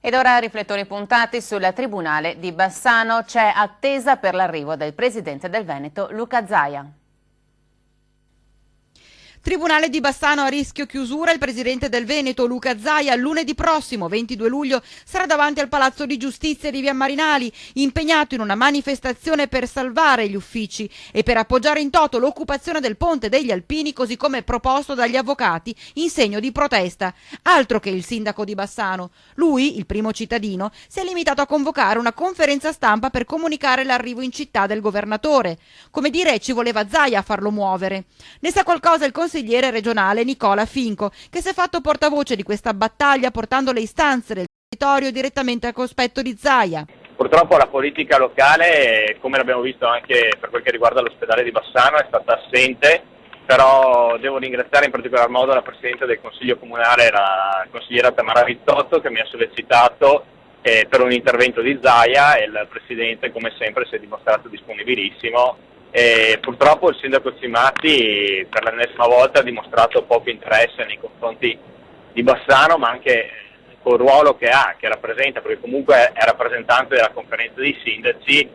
Ed ora riflettori puntati sul Tribunale di Bassano. C'è attesa per l'arrivo del presidente del Veneto, Luca Zaia. Tribunale di Bassano a rischio chiusura. Il presidente del Veneto, Luca Zaia, lunedì prossimo, 22 luglio, sarà davanti al Palazzo di Giustizia di Via Marinali, impegnato in una manifestazione per salvare gli uffici e per appoggiare in toto l'occupazione del Ponte degli Alpini, così come proposto dagli avvocati in segno di protesta. Altro che il sindaco di Bassano. Lui, il primo cittadino, si è limitato a convocare una conferenza stampa per comunicare l'arrivo in città del governatore. Come dire, ci voleva Zaia a farlo muovere. Ne sa qualcosa il consigliere regionale Nicola Finco, che si è fatto portavoce di questa battaglia portando le istanze del territorio direttamente al cospetto di Zaia. Purtroppo la politica locale, come l'abbiamo visto anche per quel che riguarda l'ospedale di Bassano, è stata assente, però devo ringraziare in particolar modo la Presidente del Consiglio Comunale, la consigliera Tamara Rizzotto, che mi ha sollecitato per un intervento di Zaia, e il Presidente, come sempre, si è dimostrato disponibilissimo. Purtroppo il sindaco Cimatti per l'ennesima volta ha dimostrato poco interesse nei confronti di Bassano, ma anche col ruolo che rappresenta, perché comunque è rappresentante della conferenza dei sindaci,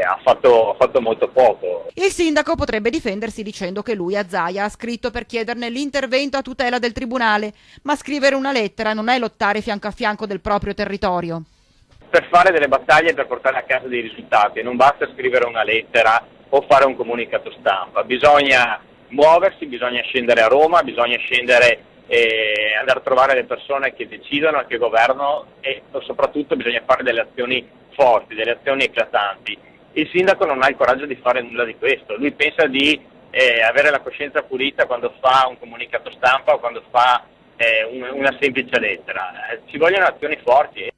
ha fatto molto poco. Il sindaco potrebbe difendersi dicendo che lui a Zaia ha scritto per chiederne l'intervento a tutela del tribunale, ma scrivere una lettera non è lottare fianco a fianco del proprio territorio. Per fare delle battaglie, per portare a casa dei risultati, non basta scrivere una lettera o fare un comunicato stampa, bisogna muoversi, bisogna scendere a Roma, bisogna scendere e andare a trovare le persone che decidono e che governano, e soprattutto bisogna fare delle azioni forti, delle azioni eclatanti. Il sindaco non ha il coraggio di fare nulla di questo, lui pensa di avere la coscienza pulita quando fa un comunicato stampa o quando fa una semplice lettera. Ci vogliono azioni forti.